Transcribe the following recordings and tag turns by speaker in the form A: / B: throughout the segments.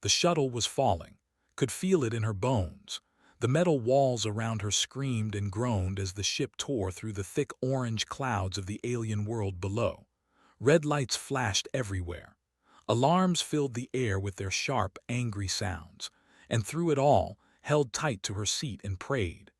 A: The shuttle was falling, could feel it in her bones. The metal walls around her screamed and groaned as the ship tore through the thick orange clouds of the alien world below. Red lights flashed everywhere. Alarms filled the air with their sharp, angry sounds, and through it all, held tight to her seat and prayed.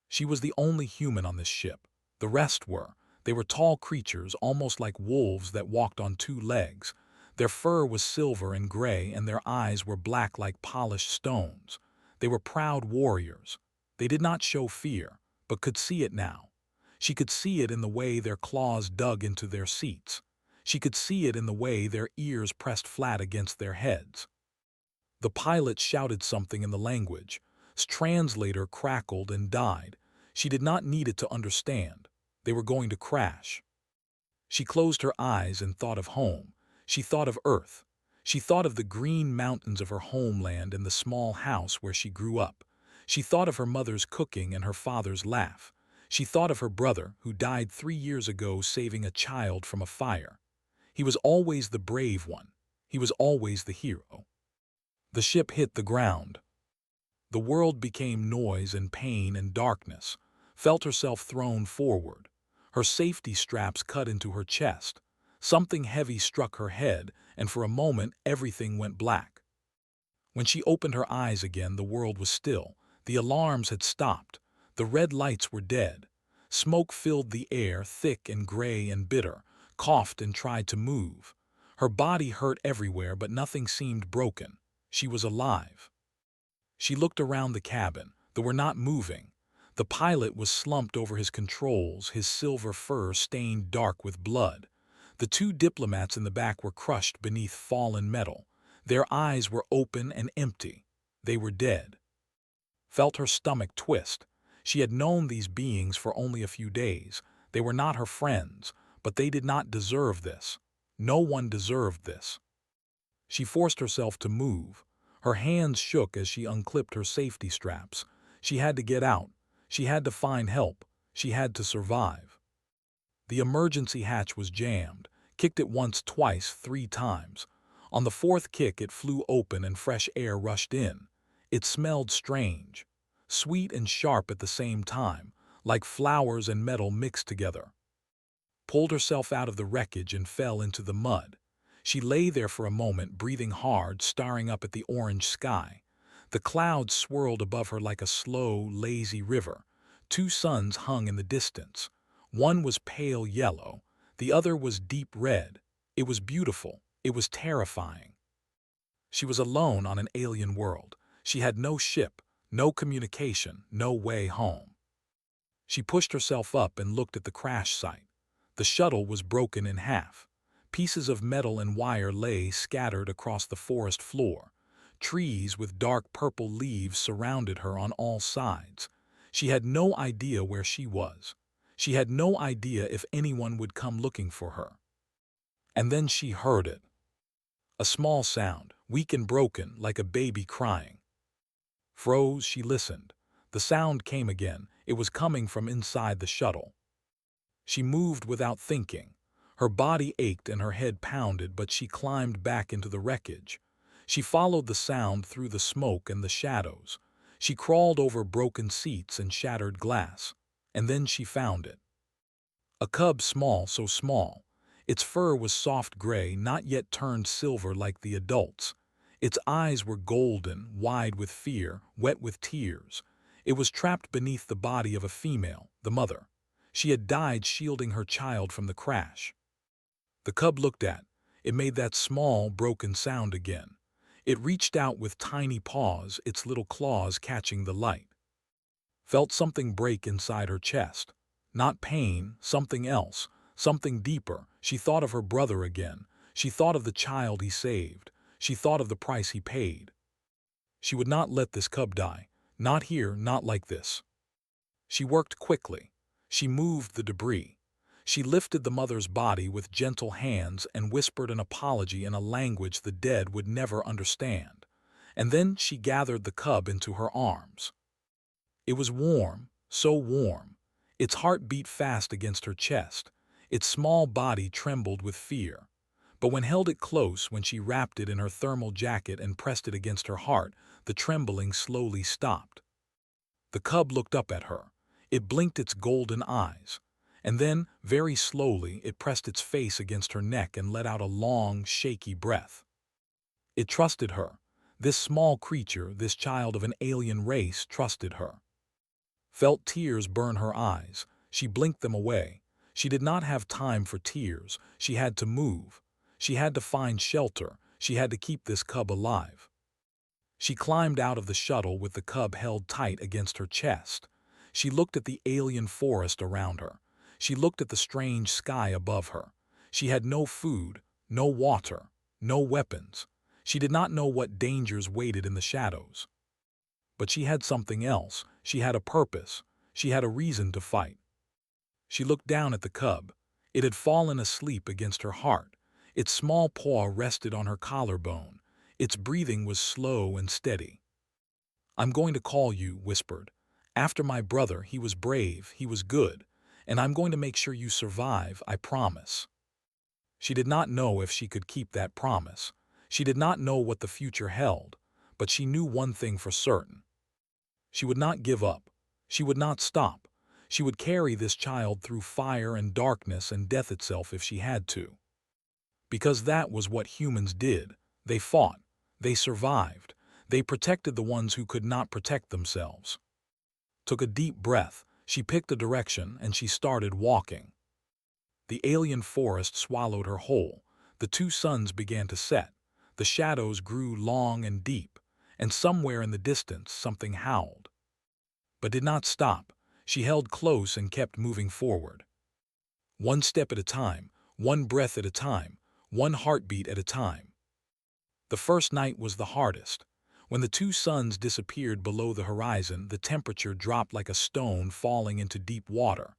A: She was the only human on this ship. The rest were. They were tall creatures, almost like wolves that walked on two legs. Their fur was silver and gray, and their eyes were black like polished stones. They were proud warriors. They did not show fear, but could see it now. She could see it in the way their claws dug into their seats. She could see it in the way their ears pressed flat against their heads. The pilot shouted something in the language. His translator crackled and died. She did not need it to understand. They were going to crash. She closed her eyes and thought of home. She thought of Earth. She thought of the green mountains of her homeland and the small house where she grew up. She thought of her mother's cooking and her father's laugh. She thought of her brother, who died 3 years ago saving a child from a fire. He was always the brave one. He was always the hero. The ship hit the ground. The world became noise and pain and darkness. Felt herself thrown forward. Her safety straps cut into her chest. Something heavy struck her head, and for a moment everything went black. When she opened her eyes again, the world was still. The alarms had stopped. The red lights were dead. Smoke filled the air, thick and gray and bitter, coughed and tried to move. Her body hurt everywhere, but nothing seemed broken. She was alive. She looked around the cabin. They were not moving. The pilot was slumped over his controls, his silver fur stained dark with blood. The 2 diplomats in the back were crushed beneath fallen metal. Their eyes were open and empty. They were dead. Felt her stomach twist. She had known these beings for only a few days. They were not her friends, but they did not deserve this. No one deserved this. She forced herself to move. Her hands shook as she unclipped her safety straps. She had to get out. She had to find help. She had to survive. The emergency hatch was jammed. Kicked it once, twice, 3 times. On the 4th kick, it flew open and fresh air rushed in. It smelled strange, sweet and sharp at the same time, like flowers and metal mixed together. Pulled herself out of the wreckage and fell into the mud. She lay there for a moment, breathing hard, staring up at the orange sky. The clouds swirled above her like a slow, lazy river. 2 suns hung in the distance. One was pale yellow. The other was deep red. It was beautiful. It was terrifying. She was alone on an alien world. She had no ship, no communication, no way home. She pushed herself up and looked at the crash site. The shuttle was broken in half. Pieces of metal and wire lay scattered across the forest floor. Trees with dark purple leaves surrounded her on all sides. She had no idea where she was. She had no idea if anyone would come looking for her. And then she heard it. A small sound, weak and broken, like a baby crying. Froze, she listened. The sound came again. It was coming from inside the shuttle. She moved without thinking. Her body ached and her head pounded, but she climbed back into the wreckage. She followed the sound through the smoke and the shadows. She crawled over broken seats and shattered glass. And then she found it. A cub, small, so small. Its fur was soft gray, not yet turned silver like the adults. Its eyes were golden, wide with fear, wet with tears. It was trapped beneath the body of a female, the mother. She had died shielding her child from the crash. The cub looked at. It made that small, broken sound again. It reached out with tiny paws, its little claws catching the light. Felt something break inside her chest. Not pain, something else, something deeper. She thought of her brother again. She thought of the child he saved. She thought of the price he paid. She would not let this cub die. Not here, not like this. She worked quickly. She moved the debris. She lifted the mother's body with gentle hands and whispered an apology in a language the dead would never understand. And then she gathered the cub into her arms. It was warm, so warm. Its heart beat fast against her chest. Its small body trembled with fear. But when held it close, when she wrapped it in her thermal jacket and pressed it against her heart, the trembling slowly stopped. The cub looked up at her. It blinked its golden eyes. And then, very slowly, it pressed its face against her neck and let out a long, shaky breath. It trusted her. This small creature, this child of an alien race, trusted her. Felt tears burn her eyes. She blinked them away. She did not have time for tears. She had to move. She had to find shelter. She had to keep this cub alive. She climbed out of the shuttle with the cub held tight against her chest. She looked at the alien forest around her. She looked at the strange sky above her. She had no food, no water, no weapons. She did not know what dangers waited in the shadows. But she had something else. She had a purpose. She had a reason to fight. She looked down at the cub. It had fallen asleep against her heart. Its small paw rested on her collarbone. Its breathing was slow and steady. "I'm going to call you," whispered. "After my brother, he was brave, he was good, and I'm going to make sure you survive, I promise." She did not know if she could keep that promise. She did not know what the future held, but she knew one thing for certain. She would not give up. She would not stop. She would carry this child through fire and darkness and death itself if she had to. Because that was what humans did. They fought. They survived. They protected the ones who could not protect themselves. Took a deep breath. She picked a direction and she started walking. The alien forest swallowed her whole. The two suns began to set. The shadows grew long and deep, and somewhere in the distance something howled. But did not stop. She held close and kept moving forward. One step at a time, one breath at a time, one heartbeat at a time. The first night was the hardest. When the two suns disappeared below the horizon, the temperature dropped like a stone falling into deep water.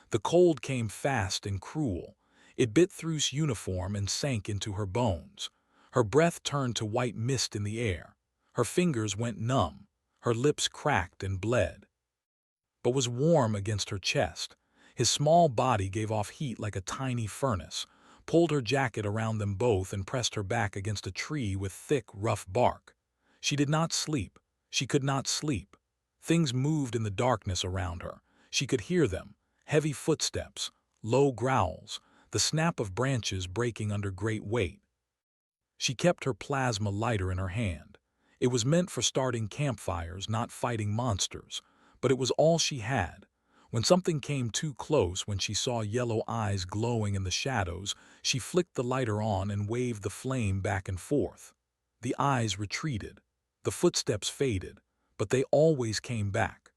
A: The cold came fast and cruel. It bit through her uniform and sank into her bones. Her breath turned to white mist in the air. Her fingers went numb. Her lips cracked and bled. But was warm against her chest. His small body gave off heat like a tiny furnace, pulled her jacket around them both and pressed her back against a tree with thick, rough bark. She did not sleep. She could not sleep. Things moved in the darkness around her. She could hear them, heavy footsteps, low growls, the snap of branches breaking under great weight. She kept her plasma lighter in her hand. It was meant for starting campfires, not fighting monsters, but it was all she had. When something came too close, when she saw yellow eyes glowing in the shadows, she flicked the lighter on and waved the flame back and forth. The eyes retreated. The footsteps faded, but they always came back.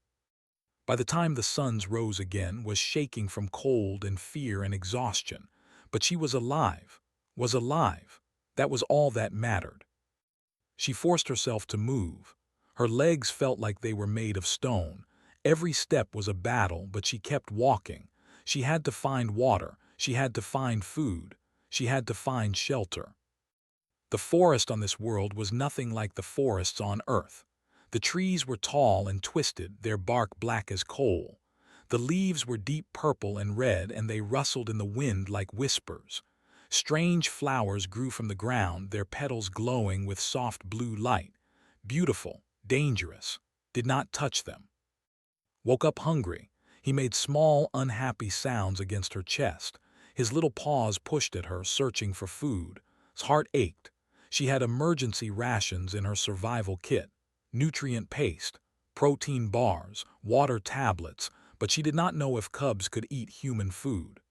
A: By the time the suns rose again, was shaking from cold and fear and exhaustion, but she was alive, was alive. That was all that mattered. She forced herself to move. Her legs felt like they were made of stone. Every step was a battle, but she kept walking. She had to find water. She had to find food. She had to find shelter. The forest on this world was nothing like the forests on Earth. The trees were tall and twisted, their bark black as coal. The leaves were deep purple and red, and they rustled in the wind like whispers. Strange flowers grew from the ground, their petals glowing with soft blue light. Beautiful, dangerous. Did not touch them. Woke up hungry. He made small, unhappy sounds against her chest. His little paws pushed at her, searching for food. His heart ached. She had emergency rations in her survival kit. Nutrient paste, protein bars, water tablets, but she did not know if cubs could eat human food.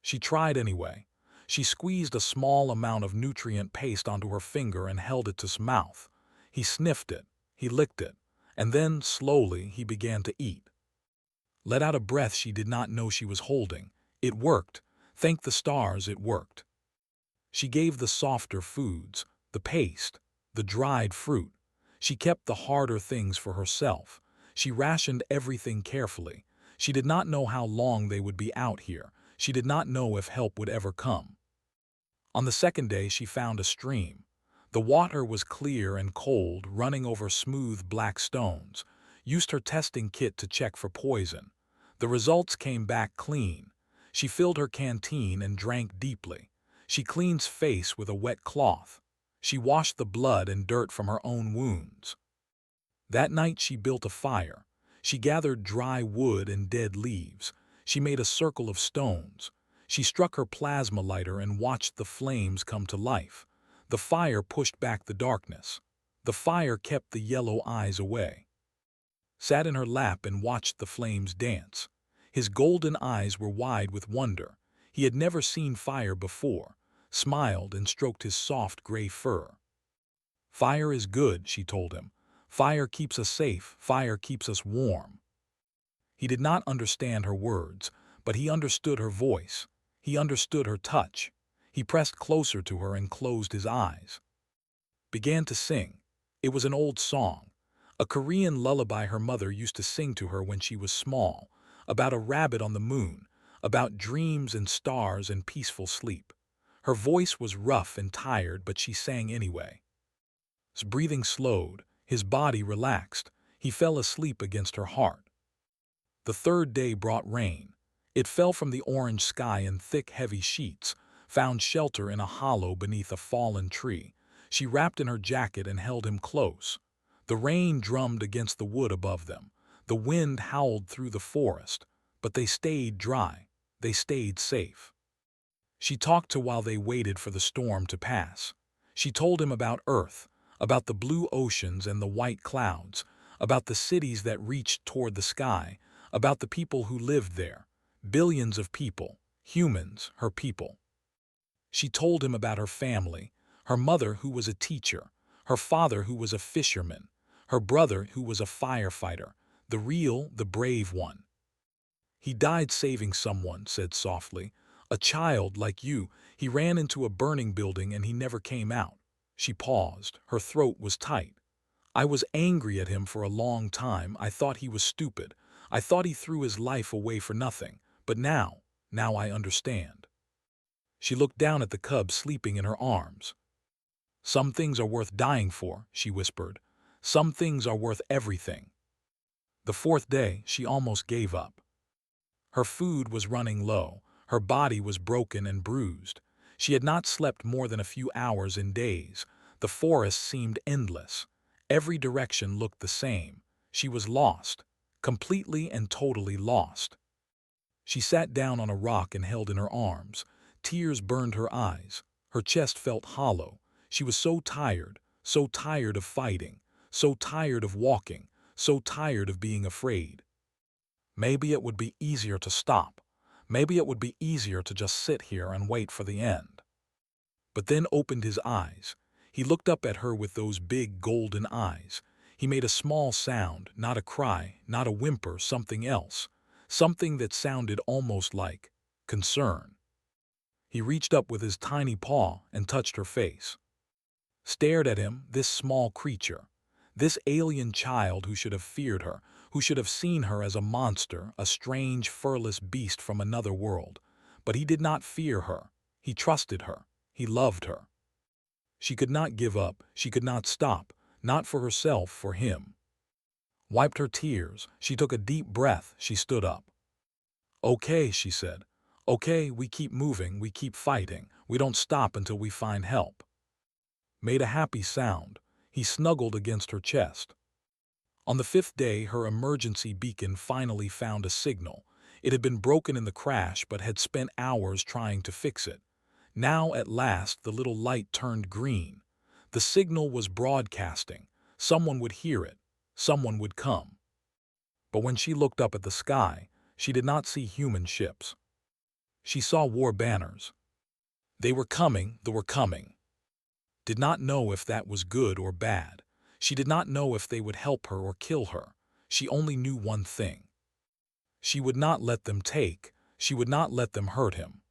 A: She tried anyway. She squeezed a small amount of nutrient paste onto her finger and held it to his mouth. He sniffed it, he licked it, and then, slowly, he began to eat. Let out a breath she did not know she was holding. It worked. Thank the stars, it worked. She gave the softer foods, the paste, the dried fruit. She kept the harder things for herself. She rationed everything carefully. She did not know how long they would be out here. She did not know if help would ever come. On the second day, she found a stream. The water was clear and cold, running over smooth black stones. Used her testing kit to check for poison. The results came back clean. She filled her canteen and drank deeply. She cleans face with a wet cloth. She washed the blood and dirt from her own wounds. That night she built a fire. She gathered dry wood and dead leaves. She made a circle of stones. She struck her plasma lighter and watched the flames come to life. The fire pushed back the darkness. The fire kept the yellow eyes away. Sat in her lap and watched the flames dance. His golden eyes were wide with wonder. He had never seen fire before, smiled and stroked his soft gray fur. Fire is good, she told him. Fire keeps us safe, fire keeps us warm. He did not understand her words, but he understood her voice. He understood her touch. He pressed closer to her and closed his eyes. Began to sing. It was an old song, a Korean lullaby her mother used to sing to her when she was small, about a rabbit on the moon, about dreams and stars and peaceful sleep. Her voice was rough and tired, but she sang anyway. His breathing slowed, his body relaxed. He fell asleep against her heart. The third day brought rain. It fell from the orange sky in thick, heavy sheets, found shelter in a hollow beneath a fallen tree. She wrapped in her jacket and held him close. The rain drummed against the wood above them. The wind howled through the forest, but they stayed dry. They stayed safe. She talked to while they waited for the storm to pass. She told him about Earth, about the blue oceans and the white clouds, about the cities that reached toward the sky, about the people who lived there, billions of people, humans, her people. She told him about her family, her mother who was a teacher, her father who was a fisherman, her brother who was a firefighter, the real, the brave one. He died saving someone, said softly. A child like you. He ran into a burning building and he never came out. She paused. Her throat was tight. I was angry at him for a long time. I thought he was stupid. I thought he threw his life away for nothing. But now I understand. She looked down at the cub sleeping in her arms. Some things are worth dying for, she whispered. Some things are worth everything. The fourth day, she almost gave up. Her food was running low. Her body was broken and bruised. She had not slept more than a few hours in days. The forest seemed endless. Every direction looked the same. She was lost, completely and totally lost. She sat down on a rock and held in her arms. Tears burned her eyes. Her chest felt hollow. She was so tired of fighting, so tired of walking, so tired of being afraid. Maybe it would be easier to stop. Maybe it would be easier to just sit here and wait for the end. But then opened his eyes. He looked up at her with those big golden eyes. He made a small sound, not a cry, not a whimper, something else. Something that sounded almost like concern. He reached up with his tiny paw and touched her face. Stared at him, this small creature. This alien child who should have feared her, who should have seen her as a monster, a strange, furless beast from another world. But he did not fear her. He trusted her. He loved her. She could not give up. She could not stop. Not for herself, for him. Wiped her tears. She took a deep breath. She stood up. Okay, she said. Okay, we keep moving. We keep fighting. We don't stop until we find help. Made a happy sound. He snuggled against her chest. On the fifth day, her emergency beacon finally found a signal. It had been broken in the crash but had spent hours trying to fix it. Now, at last, the little light turned green. The signal was broadcasting. Someone would hear it. Someone would come. But when she looked up at the sky, she did not see human ships. She saw war banners. They were coming, they were coming. Did not know if that was good or bad. She did not know if they would help her or kill her. She only knew one thing. She would not let them take. She would not let them hurt him.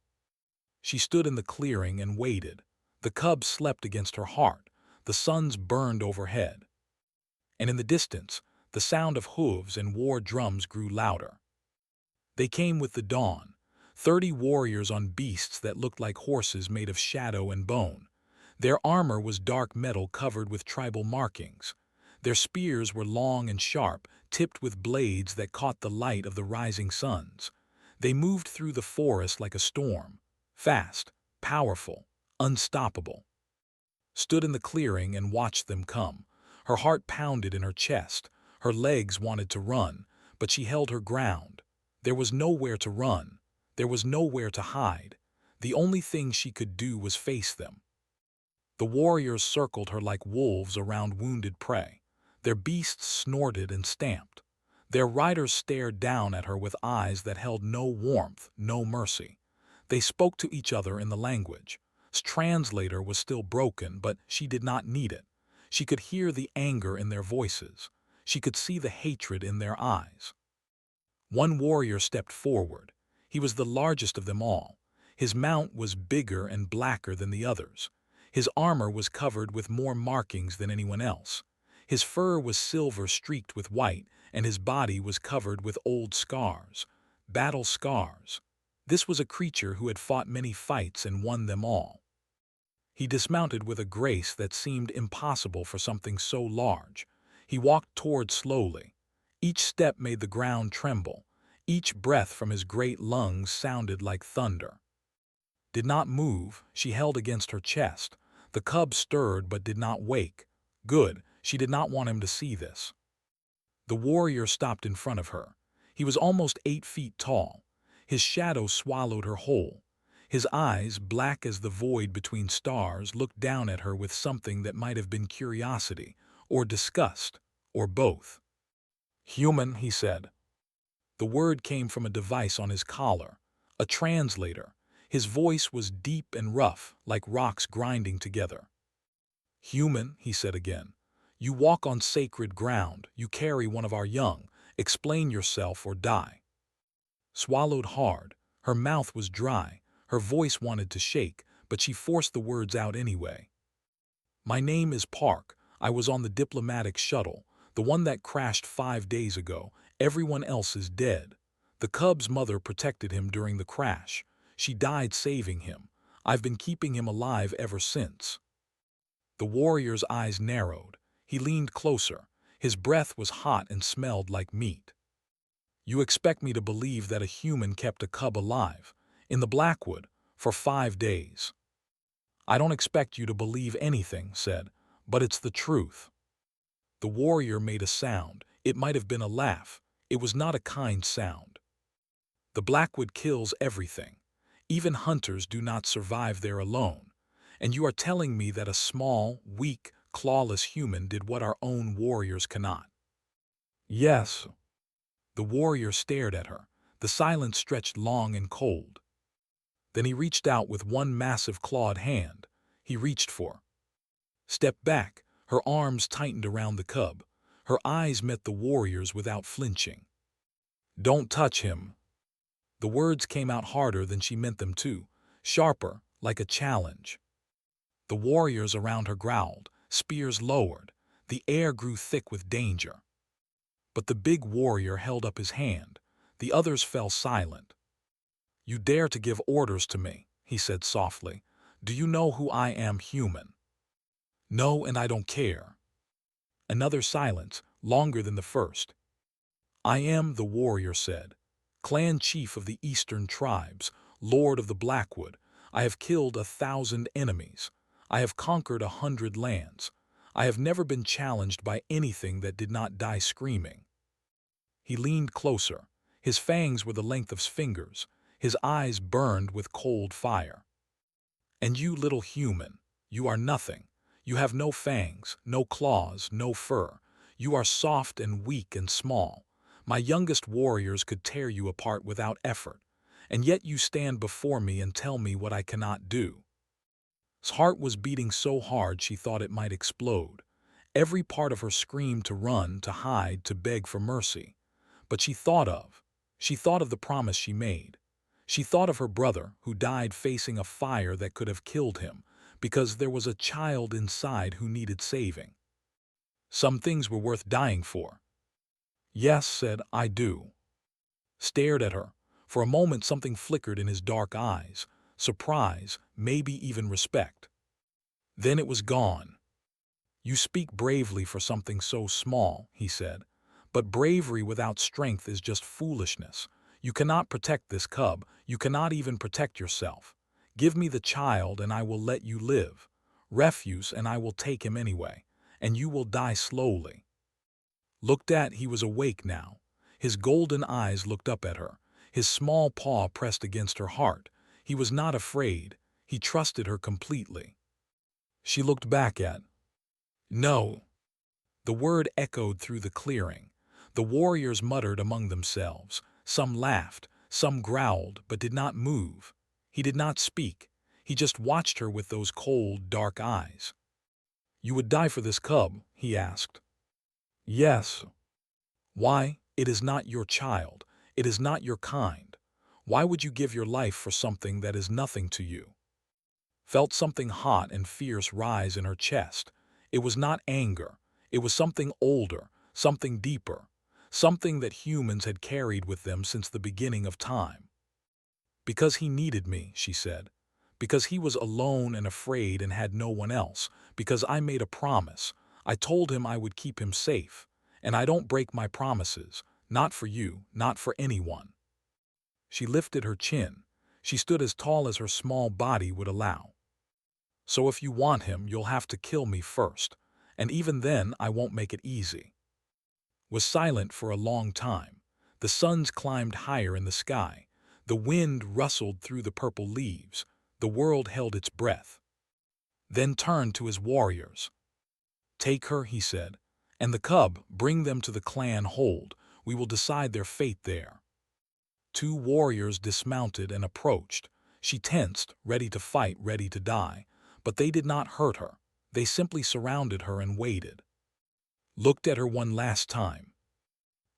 A: She stood in the clearing and waited. The cub slept against her heart. The suns burned overhead. And in the distance, the sound of hooves and war drums grew louder. They came with the dawn. 30 warriors on beasts that looked like horses made of shadow and bone. Their armor was dark metal covered with tribal markings. Their spears were long and sharp, tipped with blades that caught the light of the rising suns. They moved through the forest like a storm, fast, powerful, unstoppable. Stood in the clearing and watched them come. Her heart pounded in her chest. Her legs wanted to run, but she held her ground. There was nowhere to run. There was nowhere to hide. The only thing she could do was face them. The warriors circled her like wolves around wounded prey. Their beasts snorted and stamped. Their riders stared down at her with eyes that held no warmth, no mercy. They spoke to each other in the language. His translator was still broken, but she did not need it. She could hear the anger in their voices. She could see the hatred in their eyes. One warrior stepped forward. He was the largest of them all. His mount was bigger and blacker than the others. His armor was covered with more markings than anyone else. His fur was silver streaked with white, and his body was covered with old scars, battle scars. This was a creature who had fought many fights and won them all. He dismounted with a grace that seemed impossible for something so large. He walked toward slowly. Each step made the ground tremble. Each breath from his great lungs sounded like thunder. Did not move, she held against her chest. The cub stirred but did not wake. Good, she did not want him to see this. The warrior stopped in front of her. He was almost 8 feet tall. His shadow swallowed her whole. His eyes, black as the void between stars, looked down at her with something that might have been curiosity, or disgust, or both. "Human," he said. The word came from a device on his collar, a translator. His voice was deep and rough, like rocks grinding together. "Human," he said again. "You walk on sacred ground. You carry one of our young. Explain yourself or die." Swallowed hard. Her mouth was dry. Her voice wanted to shake, but she forced the words out anyway. "My name is Park. I was on the diplomatic shuttle, the one that crashed 5 days ago. Everyone else is dead. The cub's mother protected him during the crash. She died saving him. I've been keeping him alive ever since." The warrior's eyes narrowed. He leaned closer. His breath was hot and smelled like meat. "You expect me to believe that a human kept a cub alive, in the Blackwood, for 5 days. I don't expect you to believe anything," said, "but it's the truth." The warrior made a sound. It might have been a laugh. It was not a kind sound. "The Blackwood kills everything. Even hunters do not survive there alone. And you are telling me that a small, weak, clawless human did what our own warriors cannot?" "Yes." The warrior stared at her. The silence stretched long and cold. Then he reached out with one massive clawed hand. He reached for. Step back. Her arms tightened around the cub. Her eyes met the warrior's without flinching. "Don't touch him." The words came out harder than she meant them to, sharper, like a challenge. The warriors around her growled, spears lowered. The air grew thick with danger. But the big warrior held up his hand. The others fell silent. "You dare to give orders to me," he said softly. "Do you know who I am, human?" "No, and I don't care." Another silence, longer than the first. "I am," the warrior said, "clan chief of the eastern tribes, lord of the Blackwood. I have killed 1,000 enemies. I have conquered 100 lands. I have never been challenged by anything that did not die screaming." He leaned closer. His fangs were the length of his fingers. His eyes burned with cold fire. "And you, little human, you are nothing. You have no fangs, no claws, no fur. You are soft and weak and small. My youngest warriors could tear you apart without effort. And yet you stand before me and tell me what I cannot do." His heart was beating so hard she thought it might explode. Every part of her screamed to run, to hide, to beg for mercy. But she thought of the promise she made. She thought of her brother, who died facing a fire that could have killed him, because there was a child inside who needed saving. Some things were worth dying for. "Yes," said, "I do." Stared at her. For a moment something flickered in his dark eyes. Surprise, maybe even respect. Then it was gone. "You speak bravely for something so small," he said. "But bravery without strength is just foolishness. You cannot protect this cub. You cannot even protect yourself. Give me the child and I will let you live. Refuse and I will take him anyway, and you will die slowly. Looked at, he was awake now. His golden eyes looked up at her. His small paw pressed against her heart. He was not afraid. He trusted her completely. She looked back at. No. The word echoed through the clearing. The warriors muttered among themselves. Some laughed, some growled, but did not move. He did not speak. He just watched her with those cold, dark eyes. "You would die for this cub?" he asked. "Yes." "Why? It is not your child. It is not your kind. Why would you give your life for something that is nothing to you?" Felt something hot and fierce rise in her chest. It was not anger. It was something older, something deeper, something that humans had carried with them since the beginning of time. "Because he needed me," she said. "Because he was alone and afraid and had no one else. Because I made a promise. I told him I would keep him safe. And I don't break my promises. Not for you, not for anyone." She lifted her chin. She stood as tall as her small body would allow. "So if you want him, you'll have to kill me first. And even then, I won't make it easy." Was silent for a long time. The suns climbed higher in the sky. The wind rustled through the purple leaves. The world held its breath. Then turned to his warriors. "Take her," he said, "and the cub, bring them to the clan hold. We will decide their fate there." Two warriors dismounted and approached. She tensed, ready to fight, ready to die. But they did not hurt her. They simply surrounded her and waited. Looked at her one last time.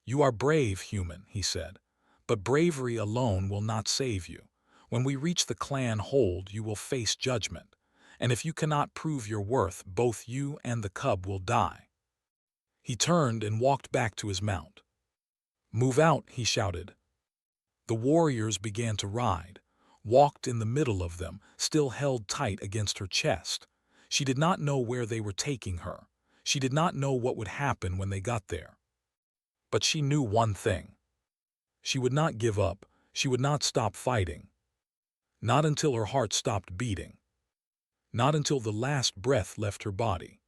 A: "You are brave, human," he said. "But bravery alone will not save you. When we reach the clan hold, you will face judgment. And if you cannot prove your worth, both you and the cub will die." He turned and walked back to his mount. "Move out," he shouted. The warriors began to ride, walked in the middle of them, still held tight against her chest. She did not know where they were taking her. She did not know what would happen when they got there. But she knew one thing. She would not give up. She would not stop fighting. Not until her heart stopped beating. Not until the last breath left her body.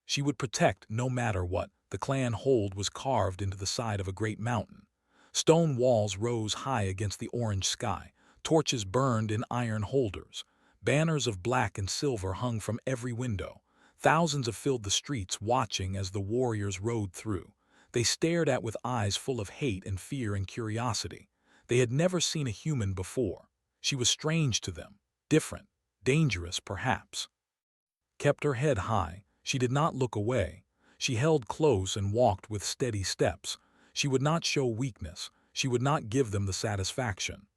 A: She would protect no matter what. The clan hold was carved into the side of a great mountain. Stone walls rose high against the orange sky. Torches burned in iron holders. Banners of black and silver hung from every window. Thousands have filled the streets watching as the warriors rode through. They stared at with eyes full of hate and fear and curiosity. They had never seen a human before. She was strange to them, different, dangerous perhaps. Kept her head high. She did not look away. She held close and walked with steady steps. She would not show weakness. She would not give them the satisfaction.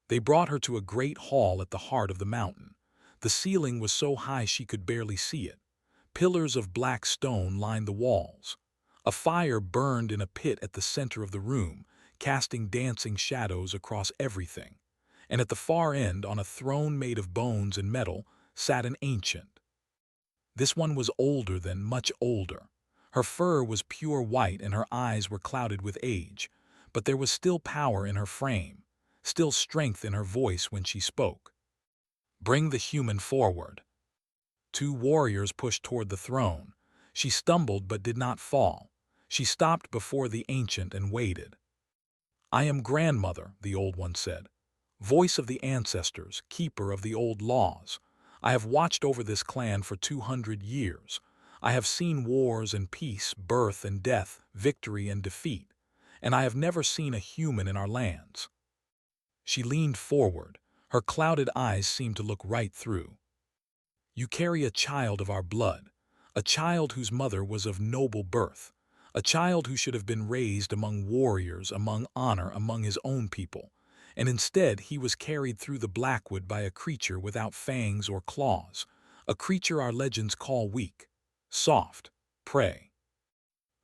A: They brought her to a great hall at the heart of the mountain. The ceiling was so high she could barely see it. Pillars of black stone lined the walls. A fire burned in a pit at the center of the room, casting dancing shadows across everything. And at the far end, on a throne made of bones and metal, sat an ancient. This one was older than much older. Her fur was pure white and her eyes were clouded with age, but there was still power in her frame, still strength in her voice when she spoke. "Bring the human forward." Two warriors pushed toward the throne. She stumbled but did not fall. She stopped before the ancient and waited. "I am grandmother," the old one said. "Voice of the ancestors, keeper of the old laws. I have watched over this clan for 200 years. I have seen wars and peace, birth and death, victory and defeat. And I have never seen a human in our lands." She leaned forward. Her clouded eyes seemed to look right through. "You carry a child of our blood, a child whose mother was of noble birth, a child who should have been raised among warriors, among honor, among his own people. And instead he was carried through the blackwood by a creature without fangs or claws, a creature our legends call weak, soft, prey."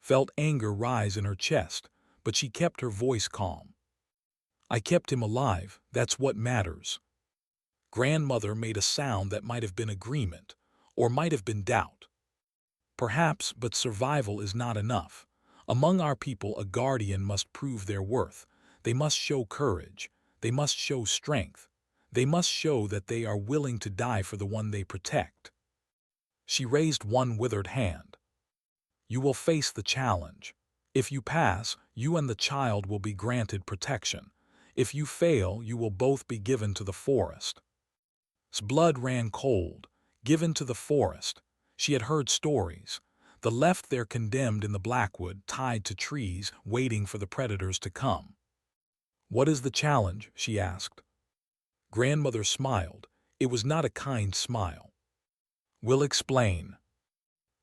A: Felt anger rise in her chest, but she kept her voice calm. "I kept him alive, that's what matters." Grandmother made a sound that might have been agreement, or might have been doubt. "Perhaps, but survival is not enough. Among our people a guardian must prove their worth. They must show courage. They must show strength. They must show that they are willing to die for the one they protect. She raised one withered hand. You will face the challenge. If you pass, you and the child will be granted protection. If you fail, you will both be given to the forest. His blood ran cold. Given to the forest. She had heard stories. The left there condemned in the blackwood, tied to trees, waiting for the predators to come. What is the challenge? She asked. Grandmother smiled. It was not a kind smile. We'll explain.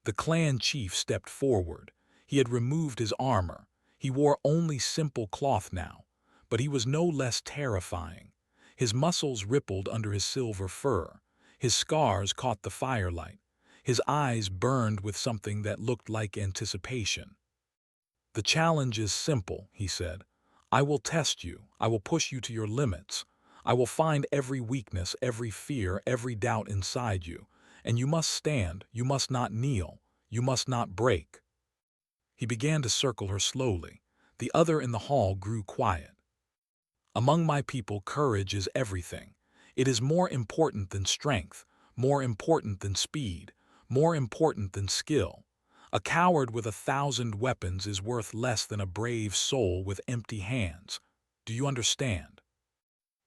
A: The clan chief stepped forward. He had removed his armor. He wore only simple cloth now, but he was no less terrifying. His muscles rippled under his silver fur. His scars caught the firelight. His eyes burned with something that looked like anticipation. The challenge is simple, he said. I will test you. I will push you to your limits. I will find every weakness, every fear, every doubt inside you. And you must stand, you must not kneel, you must not break. He began to circle her slowly. The other in the hall grew quiet. Among my people, courage is everything. It is more important than strength, more important than speed, more important than skill. A coward with 1,000 weapons is worth less than a brave soul with empty hands. Do you understand?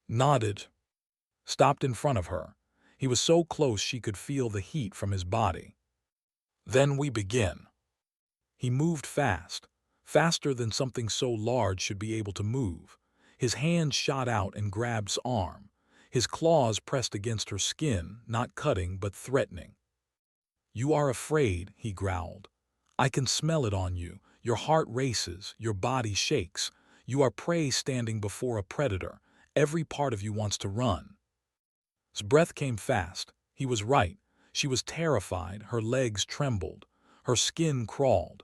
A: Nodded. Stopped in front of her. He was so close she could feel the heat from his body. Then we begin. He moved fast, faster than something so large should be able to move. His hand shot out and grabbed his arm. His claws pressed against her skin, not cutting but threatening. You are afraid, he growled. I can smell it on you. Your heart races, your body shakes. You are prey standing before a predator. Every part of you wants to run. His breath came fast. He was right. She was terrified. Her legs trembled. Her skin crawled.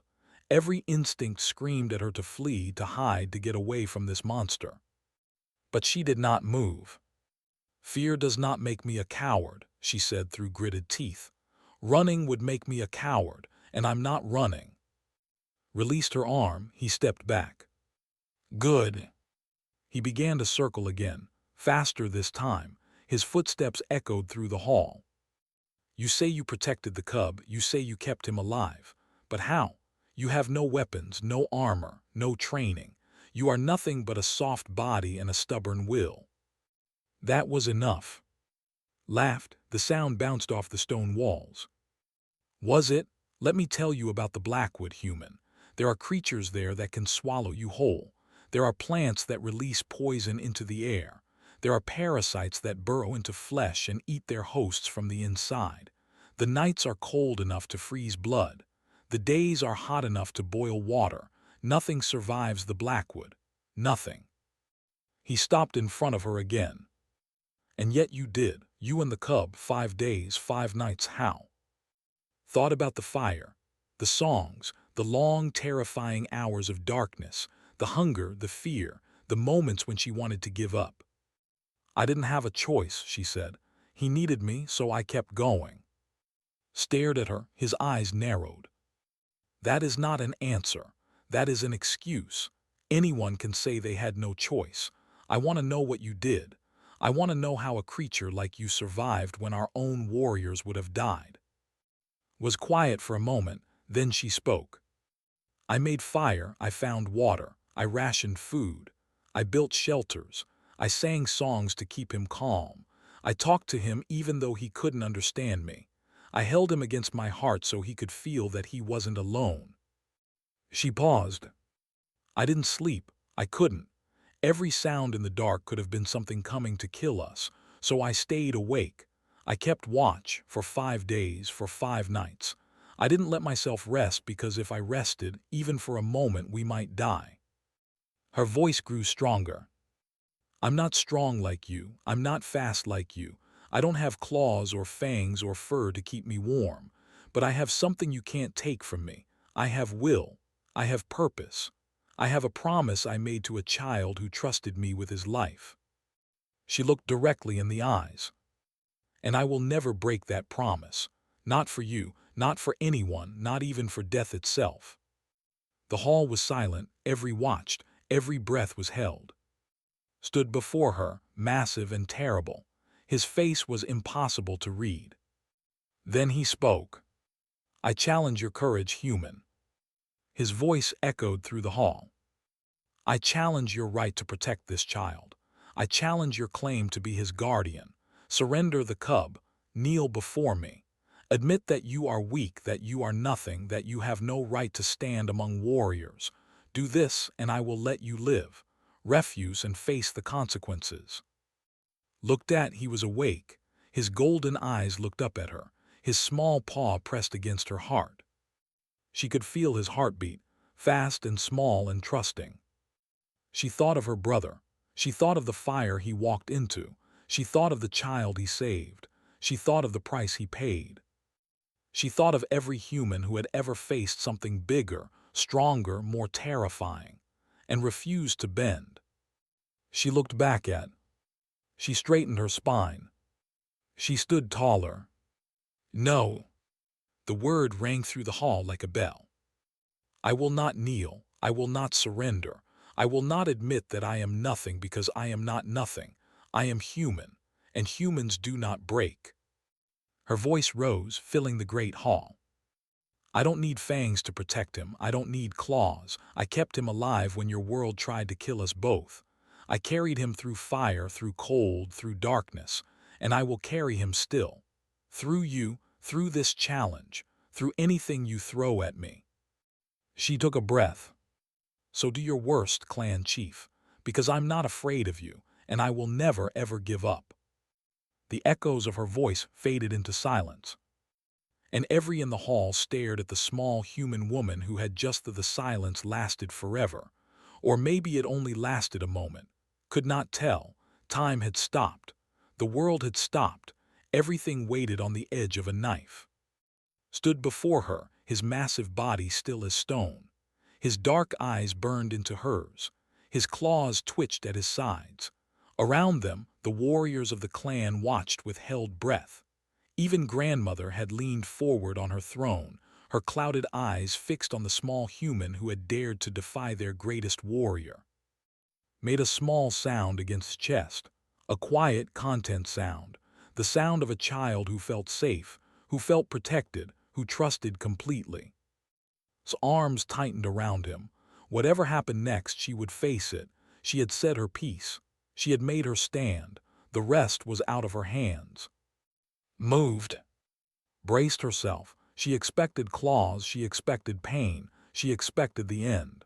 A: Every instinct screamed at her to flee, to hide, to get away from this monster. But she did not move. Fear does not make me a coward, she said through gritted teeth. Running would make me a coward, and I'm not running. Released her arm, he stepped back. Good. He began to circle again, faster this time. His footsteps echoed through the hall. You say you protected the cub, you say you kept him alive. But how? You have no weapons, no armor, no training. You are nothing but a soft body and a stubborn will. That was enough. Laughed, the sound bounced off the stone walls. Was it? Let me tell you about the Blackwood, human. There are creatures there that can swallow you whole. There are plants that release poison into the air. There are parasites that burrow into flesh and eat their hosts from the inside. The nights are cold enough to freeze blood. The days are hot enough to boil water. Nothing survives the Blackwood. Nothing. He stopped in front of her again. And yet you did, you and the cub, 5 days, 5 nights, how? Thought about the fire, the songs, the long, terrifying hours of darkness, the hunger, the fear, the moments when she wanted to give up. I didn't have a choice, she said. He needed me, so I kept going. Stared at her, his eyes narrowed. That is not an answer. That is an excuse. Anyone can say they had no choice. I want to know what you did. I want to know how a creature like you survived when our own warriors would have died. Was quiet for a moment, then she spoke. I made fire, I found water, I rationed food. I built shelters. I sang songs to keep him calm. I talked to him even though he couldn't understand me. I held him against my heart so he could feel that he wasn't alone. She paused. I didn't sleep. I couldn't. Every sound in the dark could have been something coming to kill us, so I stayed awake. I kept watch for 5 days, for 5 nights. I didn't let myself rest because if I rested, even for a moment, we might die. Her voice grew stronger. I'm not strong like you. I'm not fast like you. I don't have claws or fangs or fur to keep me warm. But I have something you can't take from me. I have will. I have purpose. I have a promise I made to a child who trusted me with his life. She looked directly in the eyes. And I will never break that promise. Not for you, not for anyone, not even for death itself. The hall was silent, every watched, every breath was held. Stood before her, massive and terrible. His face was impossible to read. Then he spoke. "I challenge your courage, human." His voice echoed through the hall. "I challenge your right to protect this child. I challenge your claim to be his guardian. Surrender the cub. Kneel before me. Admit that you are weak, that you are nothing, that you have no right to stand among warriors. Do this, and I will let you live. Refuse and face the consequences." Looked at, he was awake. His golden eyes looked up at her. His small paw pressed against her heart. She could feel his heartbeat, fast and small and trusting. She thought of her brother. She thought of the fire he walked into. She thought of the child he saved. She thought of the price he paid. She thought of every human who had ever faced something bigger, stronger, more terrifying, and refused to bend. She looked back at. She straightened her spine. She stood taller. "No." The word rang through the hall like a bell. "I will not kneel. I will not surrender. I will not admit that I am nothing, because I am not nothing. I am human, and humans do not break." Her voice rose, filling the great hall. "I don't need fangs to protect him. I don't need claws. I kept him alive when your world tried to kill us both. I carried him through fire, through cold, through darkness, and I will carry him still. Through you, through this challenge, through anything you throw at me." She took a breath. "So do your worst, clan chief, because I'm not afraid of you, and I will never ever give up." The echoes of her voice faded into silence, and every in the hall stared at the small human woman who had just the silence lasted forever, or maybe it only lasted a moment. Could not tell. Time had stopped. The world had stopped. Everything waited on the edge of a knife. Stood before her, his massive body still as stone. His dark eyes burned into hers. His claws twitched at his sides. Around them, the warriors of the clan watched with held breath. Even grandmother had leaned forward on her throne, her clouded eyes fixed on the small human who had dared to defy their greatest warrior. Made a small sound against chest, a quiet content sound, the sound of a child who felt safe, who felt protected, who trusted completely. His arms tightened around him. Whatever happened next, she would face it. She had said her piece. She had made her stand. The rest was out of her hands. Moved. Braced herself. She expected claws, she expected pain, she expected the end.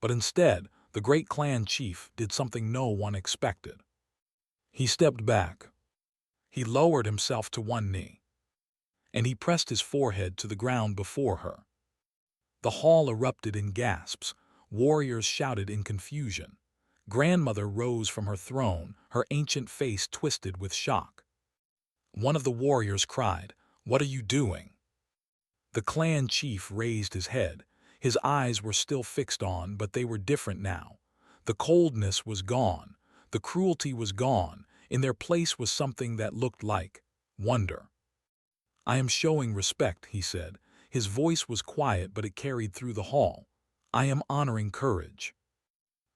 A: But instead, the great clan chief did something no one expected. He stepped back. He lowered himself to one knee, and he pressed his forehead to the ground before her. The hall erupted in gasps. Warriors shouted in confusion. Grandmother rose from her throne, her ancient face twisted with shock. One of the warriors cried, "What are you doing?" The clan chief raised his head. His eyes were still fixed on, but they were different now. The coldness was gone. The cruelty was gone. In their place was something that looked like wonder. "I am showing respect," he said. His voice was quiet, but it carried through the hall. "I am honoring courage."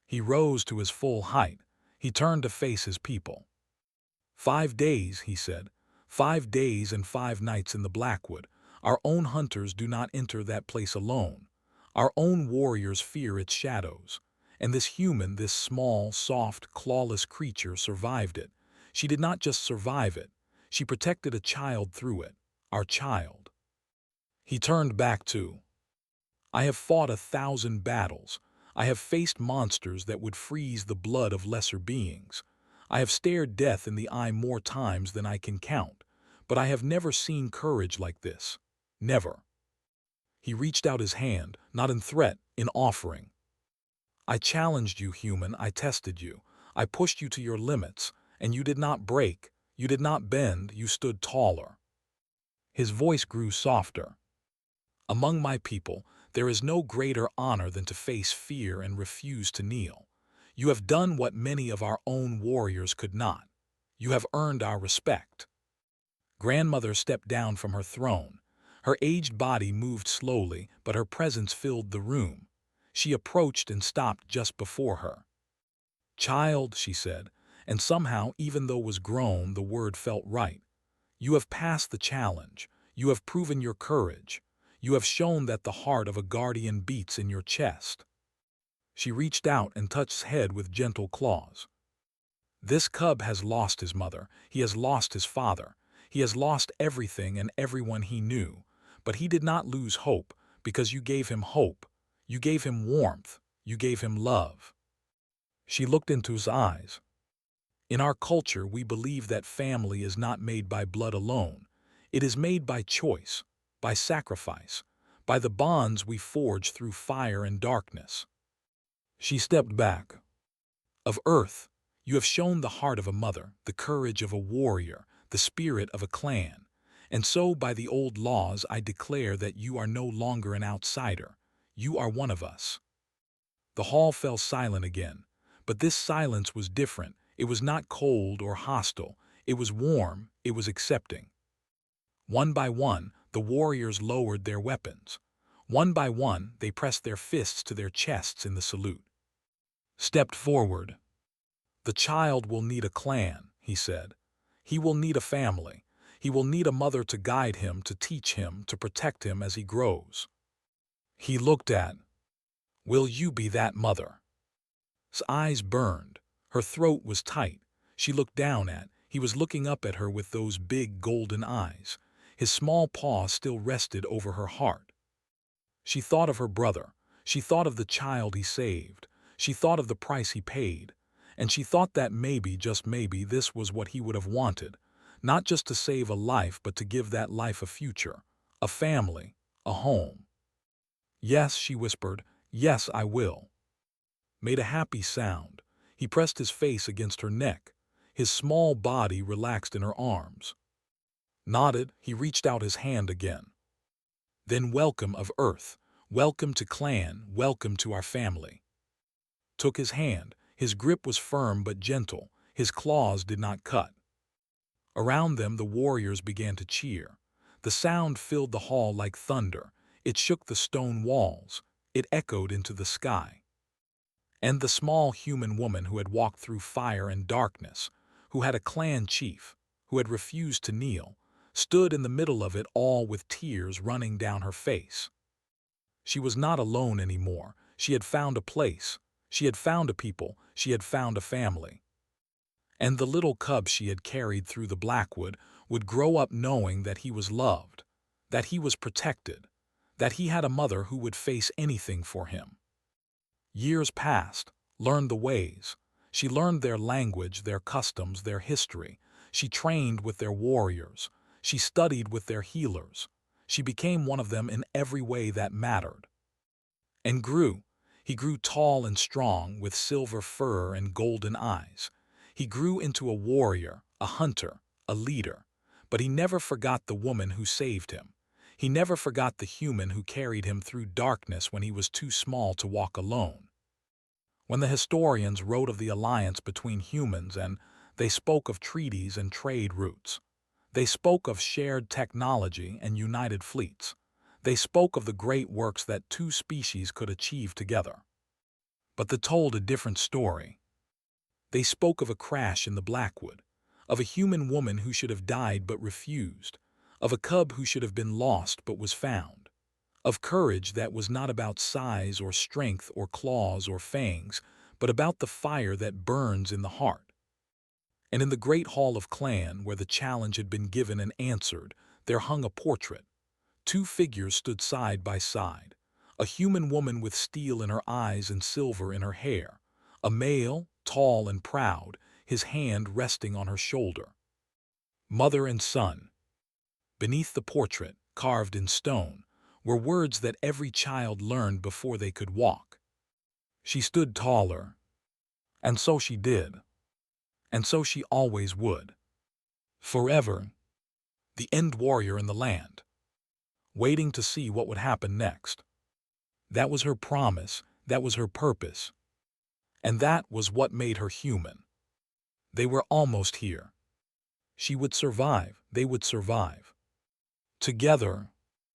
A: He rose to his full height. He turned to face his people. 5 days, he said. 5 days and 5 nights in the Blackwood. Our own hunters do not enter that place alone. Our own warriors fear its shadows. And this human, this small, soft, clawless creature survived it. She did not just survive it. She protected a child through it. Our child. He turned back to. "I have fought 1,000 battles. I have faced monsters that would freeze the blood of lesser beings. I have stared death in the eye more times than I can count, but I have never seen courage like this. Never." He reached out his hand, not in threat, in offering. "I challenged you, human. I tested you. I pushed you to your limits, and you did not break. You did not bend. You stood taller." His voice grew softer. "Among my people, there is no greater honor than to face fear and refuse to kneel. You have done what many of our own warriors could not. You have earned our respect." Grandmother stepped down from her throne. Her aged body moved slowly, but her presence filled the room. She approached and stopped just before her. "Child," she said, And somehow, even though it was grown, the word felt right. You have passed the challenge. You have proven your courage. You have shown that the heart of a guardian beats in your chest. She reached out and touched his head with gentle claws. This cub has lost his mother. He has lost his father. He has lost everything and everyone he knew. But he did not lose hope, because you gave him hope. You gave him warmth. You gave him love. She looked into his eyes. In our culture, we believe that family is not made by blood alone. It is made by choice, by sacrifice, by the bonds we forge through fire and darkness. She stepped back. Of Earth, you have shown the heart of a mother, the courage of a warrior, the spirit of a clan. And so, by the old laws, I declare that you are no longer an outsider. You are one of us. The hall fell silent again, but this silence was different. It was not cold or hostile. It was warm. It was accepting. One by one, the warriors lowered their weapons. One by one, they pressed their fists to their chests in the salute. Stepped forward. The child will need a clan, he said. He will need a family. He will need a mother to guide him, to teach him, to protect him as he grows. He looked at. Will you be that mother? His eyes burned. Her throat was tight. She looked down at. He was looking up at her with those big golden eyes. His small paw still rested over her heart. She thought of her brother. She thought of the child he saved. She thought of the price he paid. And she thought that maybe, just maybe, this was what he would have wanted. Not just to save a life, but to give that life a future, a family, a home. Yes, she whispered. Yes, I will. Made a happy sound. He pressed his face against her neck. His small body relaxed in her arms. Nodded, he reached out his hand again. Then welcome of Earth. Welcome to clan. Welcome to our family. Took his hand. His grip was firm but gentle. His claws did not cut. Around them, the warriors began to cheer. The sound filled the hall like thunder. It shook the stone walls. It echoed into the sky. And the small human woman who had walked through fire and darkness, who had a clan chief, who had refused to kneel, stood in the middle of it all with tears running down her face. She was not alone anymore. She had found a place. She had found a people. She had found a family. And the little cub she had carried through the Blackwood would grow up knowing that he was loved, that he was protected, that he had a mother who would face anything for him. Years passed, learned the ways. She learned their language, their customs, their history. She trained with their warriors. She studied with their healers. She became one of them in every way that mattered. And grew. He grew tall and strong, with silver fur and golden eyes. He grew into a warrior, a hunter, a leader. But he never forgot the woman who saved him. He never forgot the human who carried him through darkness when he was too small to walk alone. When the historians wrote of the alliance between humans, and they spoke of treaties and trade routes. They spoke of shared technology and united fleets. They spoke of the great works that two species could achieve together. But they told a different story. They spoke of a crash in the Blackwood, of a human woman who should have died but refused, of a cub who should have been lost but was found, of courage that was not about size or strength or claws or fangs, but about the fire that burns in the heart. And in the great hall of clan, where the challenge had been given and answered, there hung a portrait. Two figures stood side by side, a human woman with steel in her eyes and silver in her hair, a male, tall and proud, his hand resting on her shoulder. Mother and son. Beneath the portrait, carved in stone, were words that every child learned before they could walk. She stood taller, and so she did, and so she always would. Forever, the end warrior in the land, waiting to see what would happen next. That was her promise, that was her purpose, and that was what made her human. They were almost here. She would survive, they would survive. Together,